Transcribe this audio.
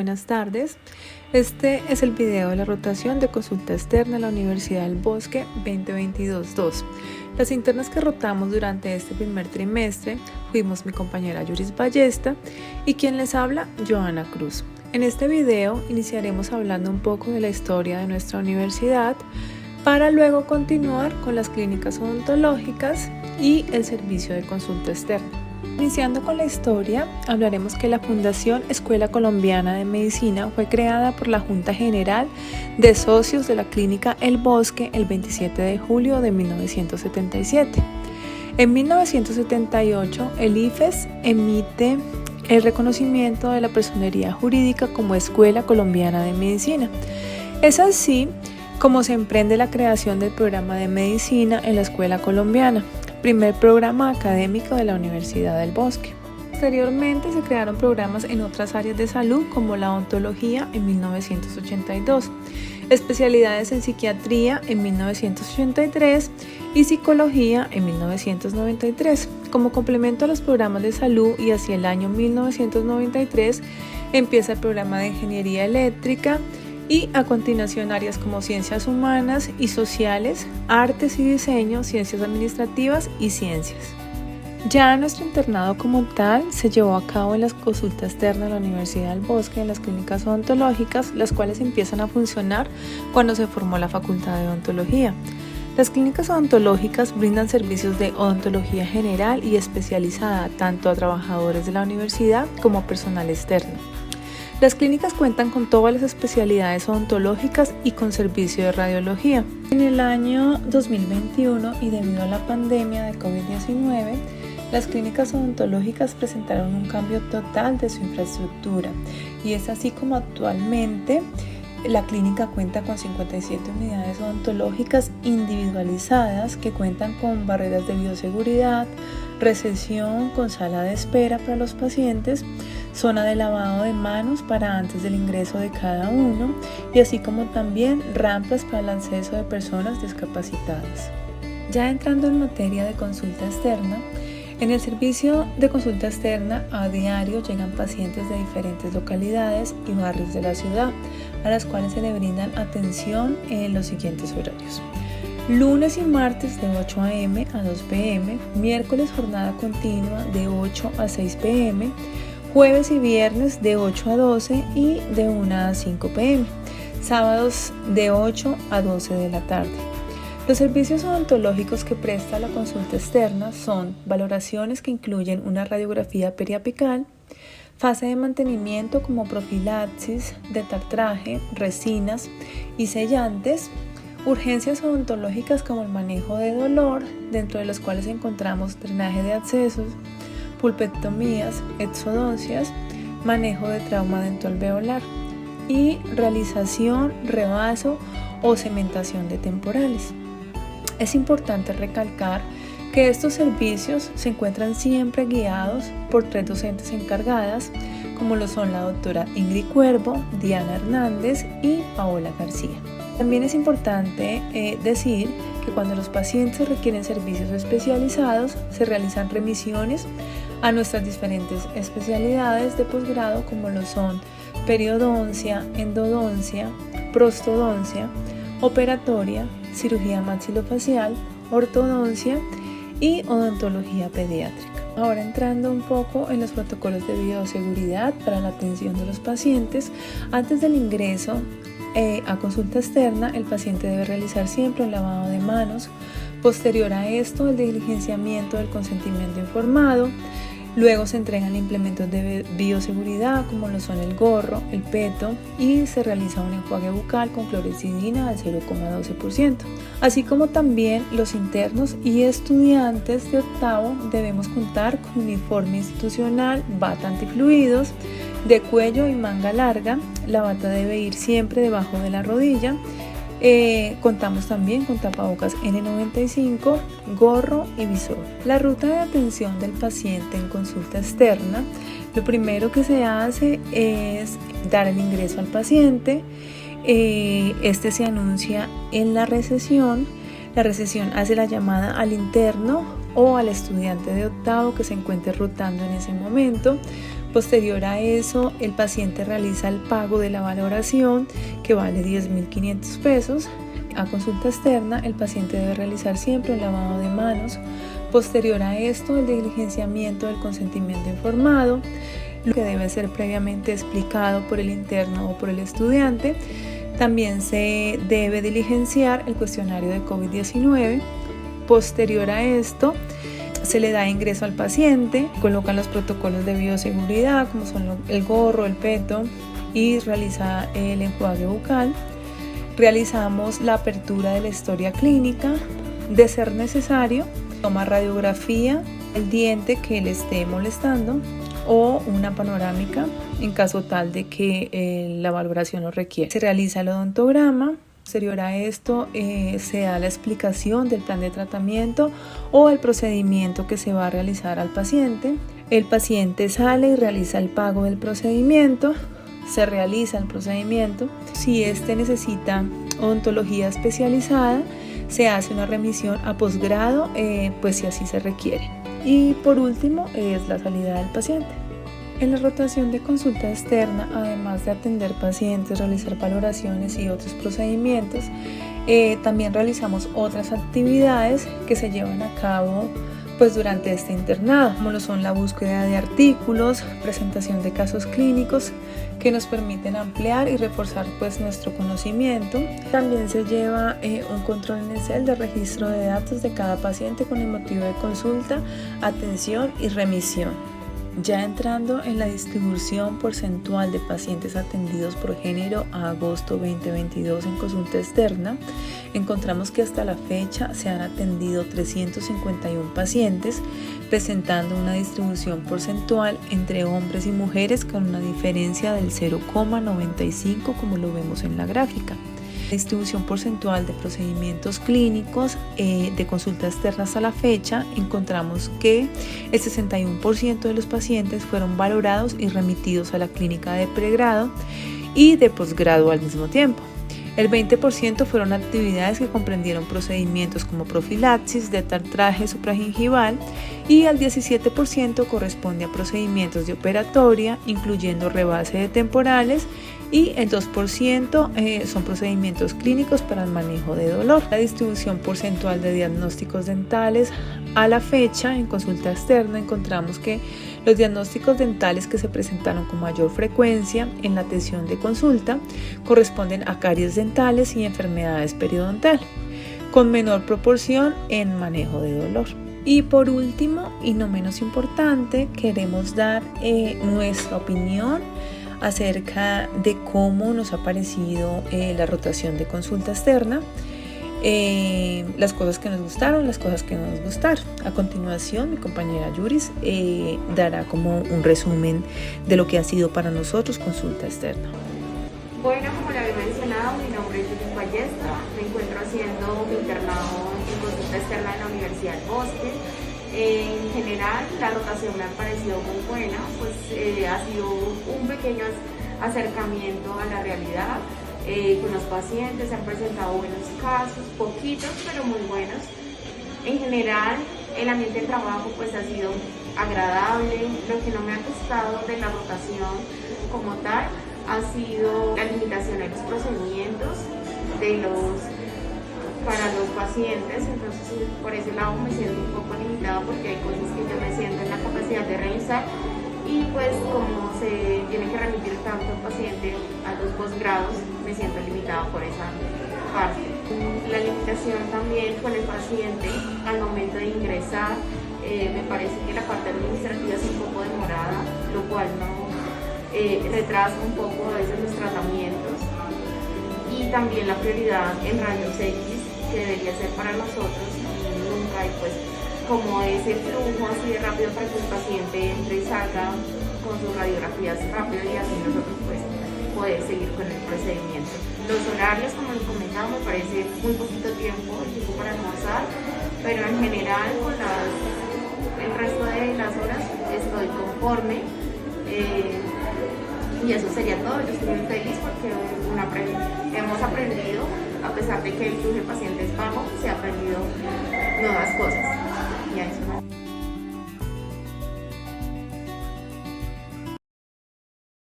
Buenas tardes, este es el video de la rotación de consulta externa a la Universidad del Bosque 2022-2. Las internas que rotamos durante este primer trimestre fuimos mi compañera Yuris Ballesta y quien les habla, Joana Cruz. En este video iniciaremos hablando un poco de la historia de nuestra universidad para luego continuar con las clínicas odontológicas y el servicio de consulta externa. Iniciando con la historia, hablaremos que la Fundación Escuela Colombiana de Medicina fue creada por la Junta General de Socios de la Clínica El Bosque el 27 de julio de 1977. En 1978, el IFES emite el reconocimiento de la personería jurídica como Escuela Colombiana de Medicina. Es así como se emprende la creación del programa de medicina en la Escuela Colombiana, primer programa académico de la Universidad del Bosque. Posteriormente se crearon programas en otras áreas de salud como la odontología en 1982, especialidades en psiquiatría en 1983 y psicología en 1993. Como complemento a los programas de salud y hacia el año 1993 empieza el programa de ingeniería eléctrica y a continuación áreas como ciencias humanas y sociales, artes y diseño, ciencias administrativas y ciencias. Ya nuestro internado como tal se llevó a cabo en las consultas externas de la Universidad del Bosque en las clínicas odontológicas, las cuales empiezan a funcionar cuando se formó la Facultad de Odontología. Las clínicas odontológicas brindan servicios de odontología general y especializada tanto a trabajadores de la universidad como a personal externo. Las clínicas cuentan con todas las especialidades odontológicas y con servicio de radiología. En el año 2021 y debido a la pandemia de COVID-19, las clínicas odontológicas presentaron un cambio total de su infraestructura y es así como actualmente la clínica cuenta con 57 unidades odontológicas individualizadas que cuentan con barreras de bioseguridad, recepción con sala de espera para los pacientes, zona de lavado de manos para antes del ingreso de cada uno y así como también rampas para el acceso de personas discapacitadas. Ya entrando en materia de consulta externa, en el servicio de consulta externa a diario llegan pacientes de diferentes localidades y barrios de la ciudad, a las cuales se le brindan atención en los siguientes horarios. Lunes y martes de 8 a.m. a 2 p.m, miércoles jornada continua de 8 a 6 p.m, jueves y viernes de 8 a 12 y de 1 a 5 p.m, sábados de 8 a 12 de la tarde. Los servicios odontológicos que presta la consulta externa son valoraciones que incluyen una radiografía periapical, fase de mantenimiento como profilaxis, detartraje, resinas y sellantes, urgencias odontológicas como el manejo de dolor, dentro de los cuales encontramos drenaje de accesos, pulpectomías, exodoncias, manejo de trauma dentoalveolar y realización, rebaso o cementación de temporales. Es importante recalcar que estos servicios se encuentran siempre guiados por 3 docentes encargadas, como lo son la doctora Ingrid Cuervo, Diana Hernández y Paola García. También es importante decir que cuando los pacientes requieren servicios especializados, se realizan remisiones a nuestras diferentes especialidades de posgrado, como lo son periodoncia, endodoncia, prostodoncia, operatoria, cirugía maxilofacial, ortodoncia y odontología pediátrica. Ahora entrando un poco en los protocolos de bioseguridad para la atención de los pacientes, antes del ingreso a consulta externa, el paciente debe realizar siempre un lavado de manos. Posterior a esto, el diligenciamiento del consentimiento informado. Luego se entregan implementos de bioseguridad como lo son el gorro, el peto y se realiza un enjuague bucal con clorexidina al 0,12%. Así como también los internos y estudiantes de octavo debemos contar con uniforme institucional, bata antifluidos, de cuello y manga larga. La bata debe ir siempre debajo de la rodilla. Contamos también con tapabocas N95, gorro y visor. La ruta de atención del paciente en consulta externa, lo primero que se hace es dar el ingreso al paciente. Este se anuncia en la recepción. La recepción hace la llamada al interno o al estudiante de octavo que se encuentre rotando en ese momento. Posterior a eso, el paciente realiza el pago de la valoración, que vale 10.500 pesos. A consulta externa, el paciente debe realizar siempre un lavado de manos. Posterior a esto, el diligenciamiento del consentimiento informado, lo que debe ser previamente explicado por el interno o por el estudiante. También se debe diligenciar el cuestionario de COVID-19. Posterior a esto, se le da ingreso al paciente, colocan los protocolos de bioseguridad, como son el gorro, el peto, y realiza el enjuague bucal. Realizamos la apertura de la historia clínica. De ser necesario, toma radiografía del diente que le esté molestando o una panorámica en caso tal de que la valoración lo requiera. Se realiza el odontograma. Posterior a esto se da la explicación del plan de tratamiento o el procedimiento que se va a realizar al paciente. El paciente sale y realiza el pago del procedimiento. Se realiza el procedimiento. Si este necesita odontología especializada, se hace una remisión a posgrado, pues si así se requiere. Y por último es la salida del paciente. En la rotación de consulta externa, además de atender pacientes, realizar valoraciones y otros procedimientos, también realizamos otras actividades que se llevan a cabo pues durante este internado, como lo son la búsqueda de artículos, presentación de casos clínicos que nos permiten ampliar y reforzar pues nuestro conocimiento. También se lleva un control en Excel de registro de datos de cada paciente con el motivo de consulta, atención y remisión. Ya entrando en la distribución porcentual de pacientes atendidos por género a agosto 2022 en consulta externa, encontramos que hasta la fecha se han atendido 351 pacientes, presentando una distribución porcentual entre hombres y mujeres con una diferencia del 0,95 como lo vemos en la gráfica. Distribución porcentual de procedimientos clínicos de consulta externa hasta la fecha, encontramos que el 61% de los pacientes fueron valorados y remitidos a la clínica de pregrado y de posgrado al mismo tiempo. El 20% fueron actividades que comprendieron procedimientos como profilaxis de tartraje supragingival y el 17% corresponde a procedimientos de operatoria, incluyendo rebase de temporales, y el 2% son procedimientos clínicos para el manejo de dolor. La distribución porcentual de diagnósticos dentales a la fecha en consulta externa encontramos que los diagnósticos dentales que se presentaron con mayor frecuencia en la atención de consulta corresponden a caries dentales y enfermedades periodontal, con menor proporción en manejo de dolor. Y por último, y no menos importante, queremos dar nuestra opinión acerca de cómo nos ha parecido la rotación de consulta externa, las cosas que nos gustaron, las cosas que no nos gustaron. A continuación, mi compañera Yuris dará como un resumen de lo que ha sido para nosotros consulta externa. Bueno, como le había mencionado, mi nombre es Yuris Ballesta, me encuentro haciendo mi internado en consulta externa en la Universidad del Bosque. En general, la rotación me ha parecido muy buena, pues ha sido un pequeño acercamiento a la realidad. Con los pacientes se han presentado buenos casos, poquitos pero muy buenos. En general, el ambiente de trabajo pues ha sido agradable. Lo que no me ha gustado de la rotación como tal ha sido la limitación de los procedimientos para los pacientes, entonces por ese lado me siento un poco limitada porque hay cosas que yo me siento en la capacidad de realizar, y pues como se tiene que remitir tanto el paciente a los posgrados, me siento limitada por esa parte. La limitación también con el paciente al momento de ingresar, me parece que la parte administrativa es un poco demorada, lo cual no retrasa un poco a veces los tratamientos, y también la prioridad en rayos X que debería ser para nosotros, nunca hay pues como ese flujo así de rápido para que el paciente entre y salga con sus radiografías rápido, y así nosotros pues poder seguir con el procedimiento. Los horarios, como les comentaba, me parece muy poquito tiempo para almorzar, pero en general con el resto de las horas estoy conforme, y eso sería todo. Yo estoy muy feliz porque hemos aprendido, a pesar de que el flujo de pacientes es bajo, se ha aprendido nuevas cosas. Y a eso.